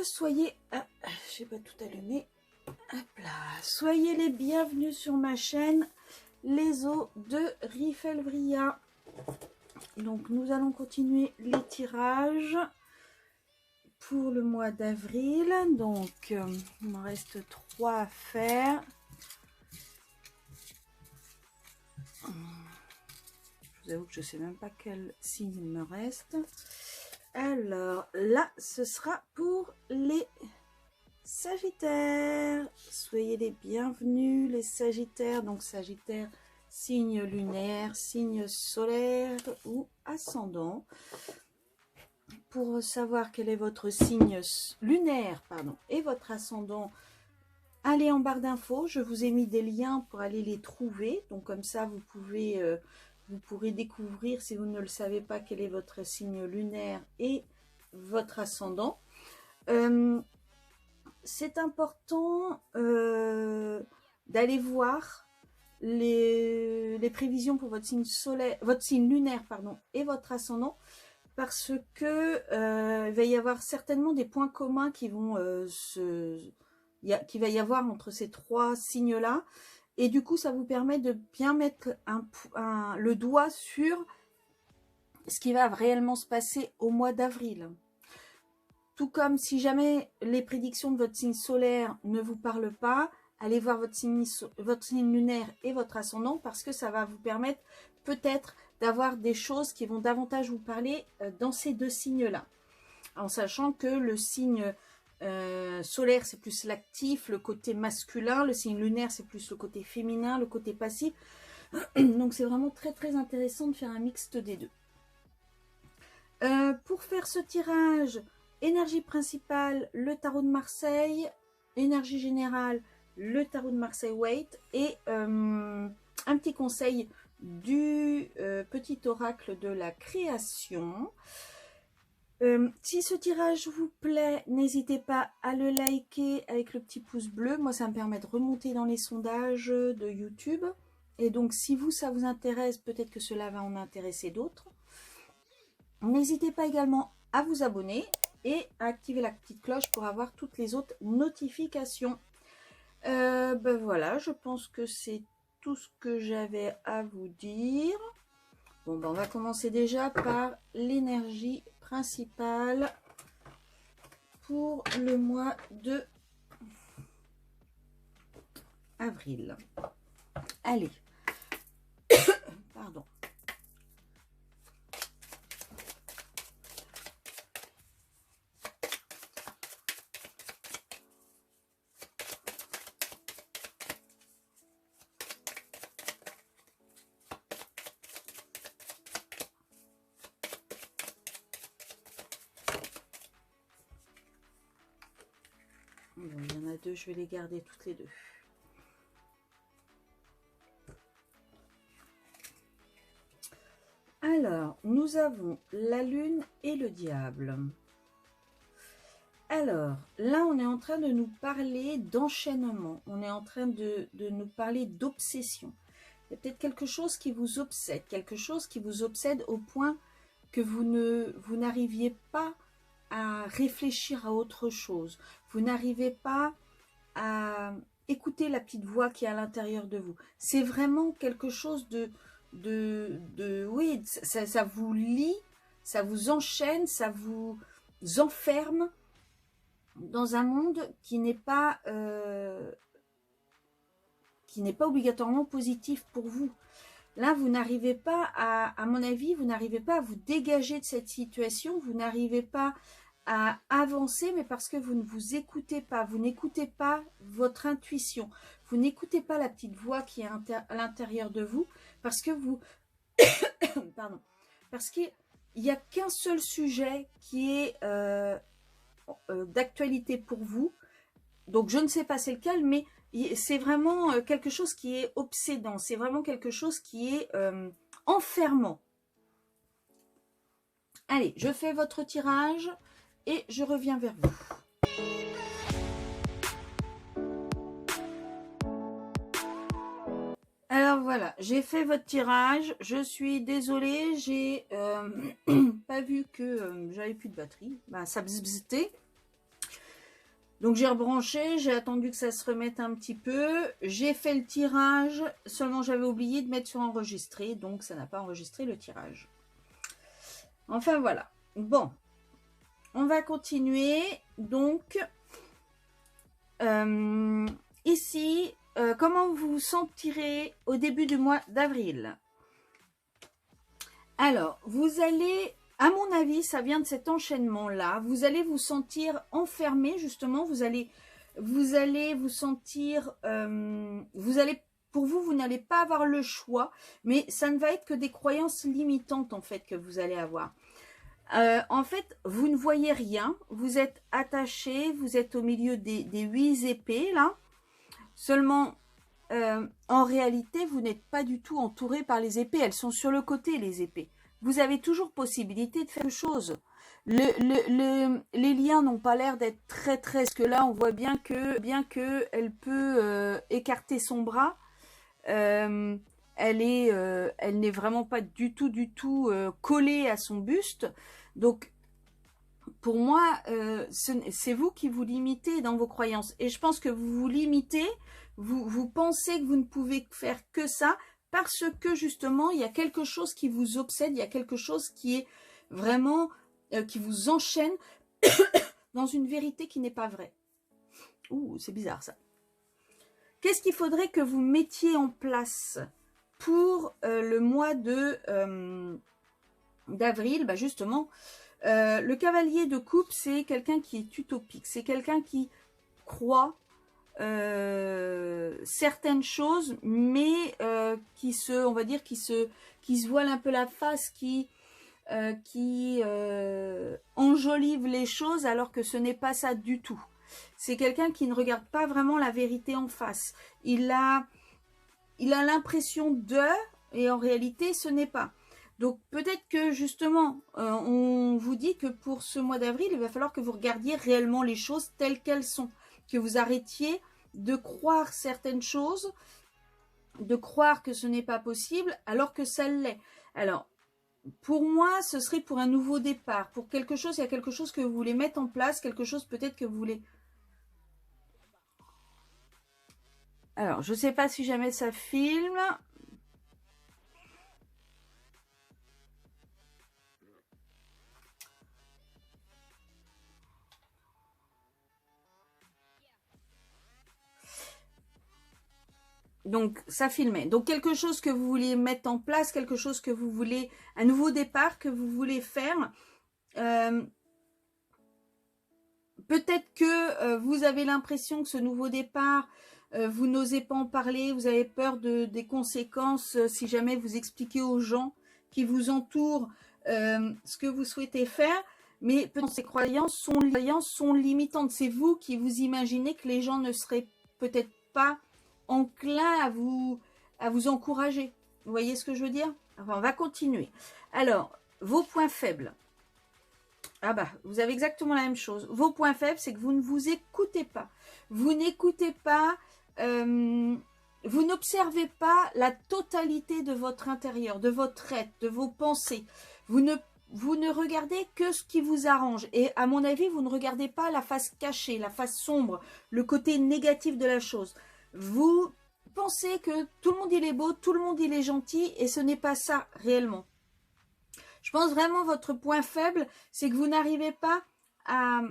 soyez... Ah, j'ai pas tout allumé. Hop là. Soyez les bienvenus sur ma chaîne, les os de Rifelvria. Donc, nous allons continuer les tirages pour le mois d'avril. Donc, il m'en reste 3 à faire. Je vous avoue que je ne sais même pas quel signe il me reste. Alors, là, ce sera pour les Sagittaires. Soyez les bienvenus, les Sagittaires. Donc, Sagittaire, signe lunaire, signe solaire ou ascendant. Pour savoir quel est votre signe lunaire, et votre ascendant, allez en barre d'infos. Je vous ai mis des liens pour aller les trouver. Donc, comme ça, vous pourrez découvrir, si vous ne le savez pas, quel est votre signe lunaire et votre ascendant. C'est important d'aller voir les prévisions pour votre signe solaire, votre signe lunaire, et votre ascendant, parce que il va y avoir certainement des points communs qui vont qu'il va y avoir entre ces 3 signes-là. Et du coup, ça vous permet de bien mettre le doigt sur ce qui va réellement se passer au mois d'avril. Tout comme si jamais les prédictions de votre signe solaire ne vous parlent pas, allez voir votre signe lunaire et votre ascendant, parce que ça va vous permettre peut-être d'avoir des choses qui vont davantage vous parler dans ces 2 signes-là. En sachant que le signe solaire, c'est plus l'actif, le côté masculin. Le signe lunaire, c'est plus le côté féminin, le côté passif. Donc, c'est vraiment très, très intéressant de faire un mixte des 2. Pour faire ce tirage, énergie principale, le tarot de Marseille. Énergie générale, le tarot de Marseille Waite. Et un petit conseil du petit oracle de la création. Si ce tirage vous plaît, n'hésitez pas à le liker avec le petit pouce bleu. Moi, ça me permet de remonter dans les sondages de YouTube. Et donc, si ça vous intéresse, peut-être que cela va en intéresser d'autres. N'hésitez pas également à vous abonner et à activer la petite cloche pour avoir toutes les autres notifications. Voilà, je pense que c'est tout ce que j'avais à vous dire. Bon, on va commencer déjà par l'énergie principale pour le mois de avril. Allez, pardon. Bon, il y en a 2, je vais les garder toutes les 2. Alors, nous avons la lune et le diable. Alors, là, on est en train de nous parler d'enchaînement. On est en train de nous parler d'obsession. Il y a peut-être quelque chose qui vous obsède. Quelque chose qui vous obsède au point que vous n'arriviez pas à réfléchir à autre chose. Vous n'arrivez pas à écouter la petite voix qui est à l'intérieur de vous. C'est vraiment quelque chose oui, ça vous lie, ça vous enchaîne, ça vous enferme dans un monde qui n'est pas obligatoirement positif pour vous. Là, vous n'arrivez pas à mon avis, vous n'arrivez pas à vous dégager de cette situation, vous n'arrivez pas à avancer, mais parce que vous ne vous écoutez pas, vous n'écoutez pas votre intuition, vous n'écoutez pas la petite voix qui est à l'intérieur de vous, parce que vous... Pardon. Parce qu'il n'y a qu'un seul sujet qui est d'actualité pour vous. Donc, je ne sais pas c'est lequel, mais c'est vraiment quelque chose qui est obsédant. C'est vraiment quelque chose qui est enfermant. Allez, je fais votre tirage et je reviens vers vous. Alors voilà, j'ai fait votre tirage. Je suis désolée, j'ai pas vu que j'avais plus de batterie. Ben, ça bzbzétait. Donc j'ai rebranché, j'ai attendu que ça se remette un petit peu. J'ai fait le tirage, seulement j'avais oublié de mettre sur enregistrer, donc ça n'a pas enregistré le tirage. Enfin voilà. Bon, on va continuer. Donc, ici, comment vous vous sentirez au début du mois d'avril? Alors, vous allez, à mon avis, ça vient de cet enchaînement-là. Vous allez vous sentir enfermé, justement. Vous allez vous sentir, pour vous, vous n'allez pas avoir le choix, mais ça ne va être que des croyances limitantes, en fait, que vous allez avoir. En fait, vous ne voyez rien, vous êtes attaché, vous êtes au milieu des 8 épées, là. Seulement, en réalité, vous n'êtes pas du tout entouré par les épées. Elles sont sur le côté, les épées. Vous avez toujours possibilité de faire quelque chose. Les liens n'ont pas l'air d'être très... Parce que là, on voit bien que elle peut écarter son bras. Elle n'est vraiment pas du tout collée à son buste. Donc, pour moi, c'est vous qui vous limitez dans vos croyances. Et je pense que vous vous limitez, vous pensez que vous ne pouvez faire que ça, parce que justement, il y a quelque chose qui vous obsède, il y a quelque chose qui est vraiment, qui vous enchaîne dans une vérité qui n'est pas vraie. Ouh, c'est bizarre ça. Qu'est-ce qu'il faudrait que vous mettiez en place pour le mois d'avril? Bah justement, le cavalier de coupe, c'est quelqu'un qui est utopique. C'est quelqu'un qui croit certaines choses, mais qui se voile un peu la face, qui enjolive les choses alors que ce n'est pas ça du tout. C'est quelqu'un qui ne regarde pas vraiment la vérité en face. Il a l'impression de, et en réalité ce n'est pas. Donc peut-être que justement, on vous dit que pour ce mois d'avril, il va falloir que vous regardiez réellement les choses telles qu'elles sont. Que vous arrêtiez de croire certaines choses, de croire que ce n'est pas possible alors que ça l'est. Alors, pour moi, ce serait pour un nouveau départ. Pour quelque chose, il y a quelque chose que vous voulez mettre en place, quelque chose peut-être que vous voulez... Alors, je ne sais pas si jamais ça filme... Donc, ça filmait. Donc, quelque chose que vous voulez mettre en place, quelque chose que vous voulez, un nouveau départ que vous voulez faire. Peut-être que vous avez l'impression que ce nouveau départ, vous n'osez pas en parler, vous avez peur des conséquences si jamais vous expliquez aux gens qui vous entourent ce que vous souhaitez faire. Mais peut-être ces croyances sont limitantes. C'est vous qui vous imaginez que les gens ne seraient peut-être pas enclin à vous encourager. Vous voyez ce que je veux dire? Enfin, on va continuer. Alors, vos points faibles. Ah bah, vous avez exactement la même chose. Vos points faibles, c'est que vous ne vous écoutez pas. Vous n'écoutez pas, vous n'observez pas la totalité de votre intérieur, de votre être, de vos pensées. Vous ne regardez que ce qui vous arrange. Et à mon avis, vous ne regardez pas la face cachée, la face sombre, le côté négatif de la chose. Vous pensez que tout le monde il est beau, tout le monde il est gentil, et ce n'est pas ça réellement. Je pense vraiment votre point faible, c'est que vous n'arrivez pas à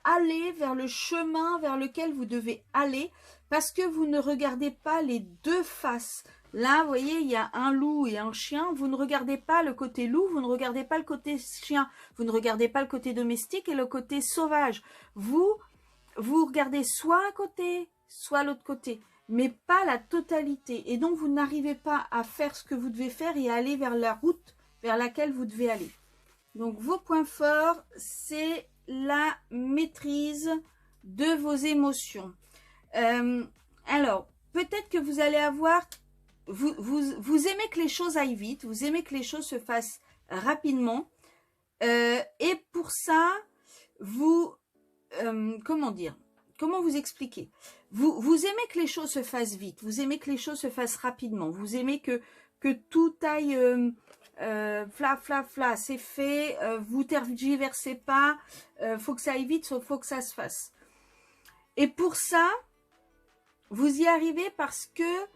aller vers le chemin vers lequel vous devez aller, parce que vous ne regardez pas les deux faces. Là, vous voyez, il y a un loup et un chien. Vous ne regardez pas le côté loup, vous ne regardez pas le côté chien. Vous ne regardez pas le côté domestique et le côté sauvage. Vous regardez soit un côté, soit l'autre côté, mais pas la totalité. Et donc, vous n'arrivez pas à faire ce que vous devez faire et à aller vers la route vers laquelle vous devez aller. Donc, vos points forts, c'est la maîtrise de vos émotions. Alors, peut-être que vous allez avoir... Vous aimez que les choses aillent vite, vous aimez que les choses se fassent rapidement. Et pour ça, vous... comment dire? Comment vous expliquer? Vous aimez que les choses se fassent vite, vous aimez que les choses se fassent rapidement, vous aimez que tout aille c'est fait, vous tergiversez pas, faut que ça aille vite, faut que ça se fasse. Et pour ça, vous y arrivez parce que,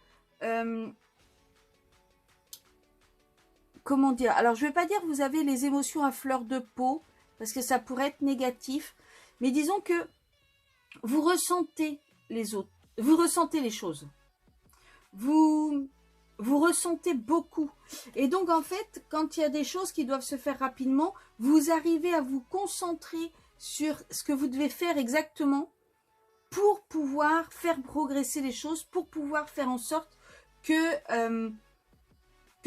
comment dire, alors je ne vais pas dire que vous avez les émotions à fleur de peau, parce que ça pourrait être négatif, mais disons que vous ressentez les autres, vous ressentez les choses. Vous ressentez beaucoup. Et donc, en fait, quand il y a des choses qui doivent se faire rapidement, vous arrivez à vous concentrer sur ce que vous devez faire exactement pour pouvoir faire progresser les choses, pour pouvoir faire en sorte que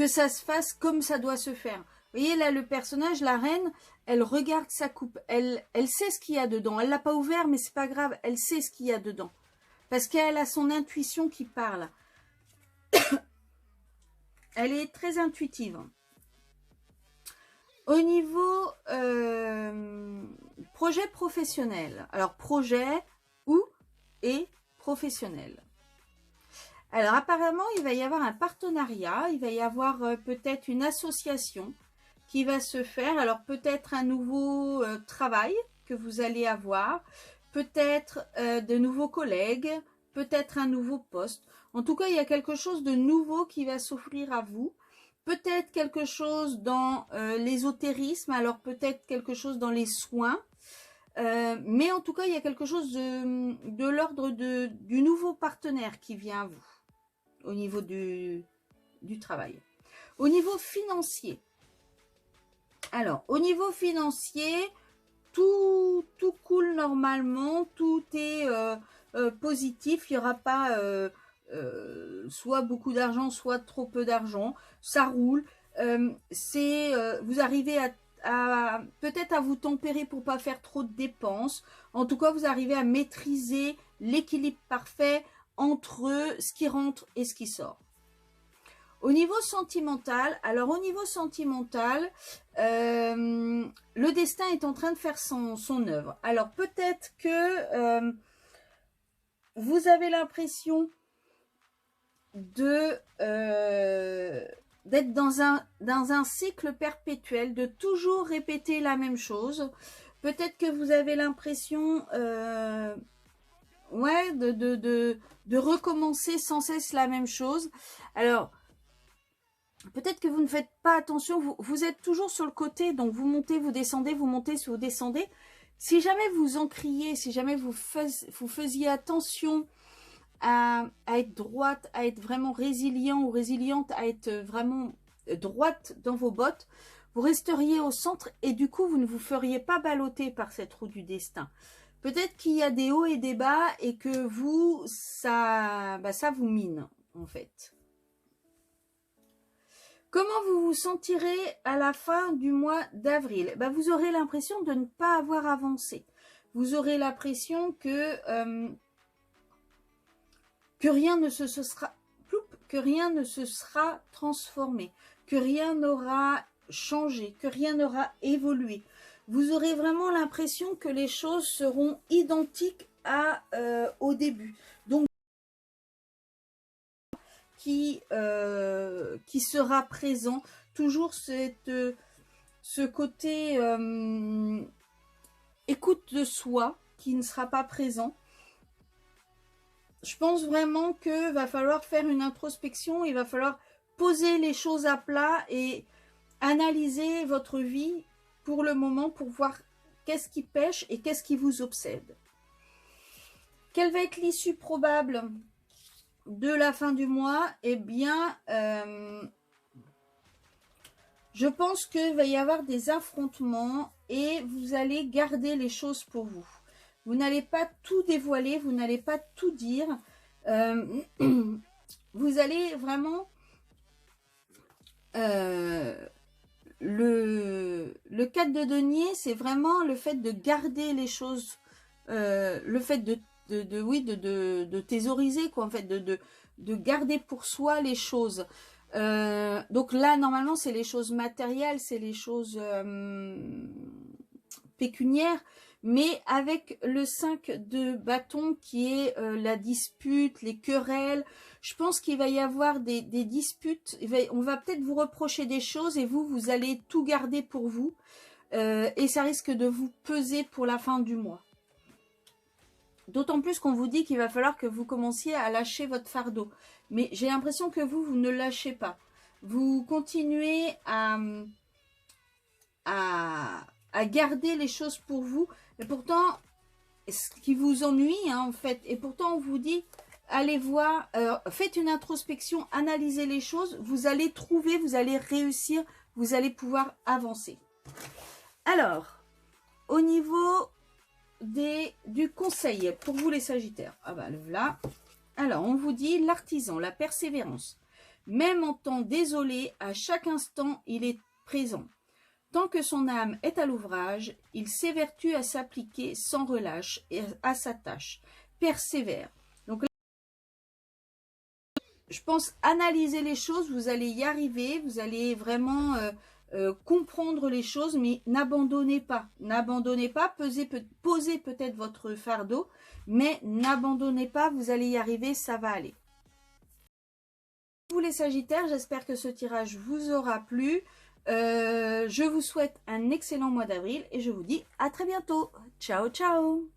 ça se fasse comme ça doit se faire. Vous voyez, là, le personnage, la reine, elle regarde sa coupe. Elle sait ce qu'il y a dedans. Elle ne l'a pas ouvert, mais c'est pas grave. Elle sait ce qu'il y a dedans. Parce qu'elle a son intuition qui parle. Elle est très intuitive. Au niveau projet professionnel. Alors, projet et professionnel. Alors, apparemment, il va y avoir un partenariat. Il va y avoir peut-être une association qui va se faire. Alors, peut-être un nouveau travail que vous allez avoir. Peut-être de nouveaux collègues. Peut-être un nouveau poste. En tout cas, il y a quelque chose de nouveau qui va s'offrir à vous. Peut-être quelque chose dans l'ésotérisme, alors peut-être quelque chose dans les soins. Mais en tout cas, il y a quelque chose de l'ordre du nouveau partenaire qui vient à vous au niveau du travail. Au niveau financier. Alors, au niveau financier, tout coule normalement, tout est positif, il n'y aura pas soit beaucoup d'argent, soit trop peu d'argent, ça roule. Vous arrivez à peut-être à vous tempérer pour pas faire trop de dépenses. En tout cas, vous arrivez à maîtriser l'équilibre parfait entre ce qui rentre et ce qui sort. Au niveau sentimental, alors au niveau sentimental, le destin est en train de faire son œuvre. Alors peut-être que vous avez l'impression d'être dans un cycle perpétuel, de toujours répéter la même chose. Peut-être que vous avez l'impression de recommencer sans cesse la même chose. Alors, peut-être que vous ne faites pas attention, vous êtes toujours sur le côté, donc vous montez, vous descendez, vous montez, vous descendez. Si jamais vous encriez, si jamais vous faisiez attention à être droite, à être vraiment résilient ou résiliente, à être vraiment droite dans vos bottes, vous resteriez au centre et du coup, vous ne vous feriez pas balloter par cette roue du destin. Peut-être qu'il y a des hauts et des bas et que vous, ça vous mine en fait. Comment vous vous sentirez à la fin du mois d'avril? Vous aurez l'impression de ne pas avoir avancé. Vous aurez l'impression que rien ne se sera transformé, que rien n'aura changé, que rien n'aura évolué. Vous aurez vraiment l'impression que les choses seront identiques au début. Donc, qui sera présent, toujours ce côté écoute de soi qui ne sera pas présent. Je pense vraiment que va falloir faire une introspection, il va falloir poser les choses à plat et analyser votre vie pour le moment pour voir qu'est-ce qui pêche et qu'est-ce qui vous obsède. Quelle va être l'issue probable de la fin du mois? Eh bien, je pense qu'il va y avoir des affrontements et vous allez garder les choses pour vous. Vous n'allez pas tout dévoiler, vous n'allez pas tout dire. Vous allez vraiment... le 4 de denier, c'est vraiment le fait de garder les choses, le fait de thésauriser, quoi, en fait, de garder pour soi les choses. Donc là, normalement, c'est les choses matérielles, c'est les choses pécuniaires, mais avec le 5 de bâton qui est la dispute, les querelles, je pense qu'il va y avoir des disputes, on va peut-être vous reprocher des choses et vous allez tout garder pour vous et ça risque de vous peser pour la fin du mois. D'autant plus qu'on vous dit qu'il va falloir que vous commenciez à lâcher votre fardeau. Mais j'ai l'impression que vous ne lâchez pas. Vous continuez à garder les choses pour vous. Et pourtant, ce qui vous ennuie, hein, en fait. Et pourtant, on vous dit, allez voir, faites une introspection, analysez les choses. Vous allez trouver, vous allez réussir, vous allez pouvoir avancer. Alors, au niveau du conseil pour vous les Sagittaires. Ah bah le voilà. Alors, on vous dit l'artisan, la persévérance. Même en temps désolé, à chaque instant, il est présent. Tant que son âme est à l'ouvrage, il s'évertue à s'appliquer sans relâche et à sa tâche. Persévère. Donc, je pense analyser les choses, vous allez y arriver, vous allez vraiment comprendre les choses, mais n'abandonnez pas. N'abandonnez pas, posez peut-être votre fardeau, mais n'abandonnez pas, vous allez y arriver, ça va aller. Pour les Sagittaires, j'espère que ce tirage vous aura plu. Je vous souhaite un excellent mois d'avril et je vous dis à très bientôt. Ciao, ciao!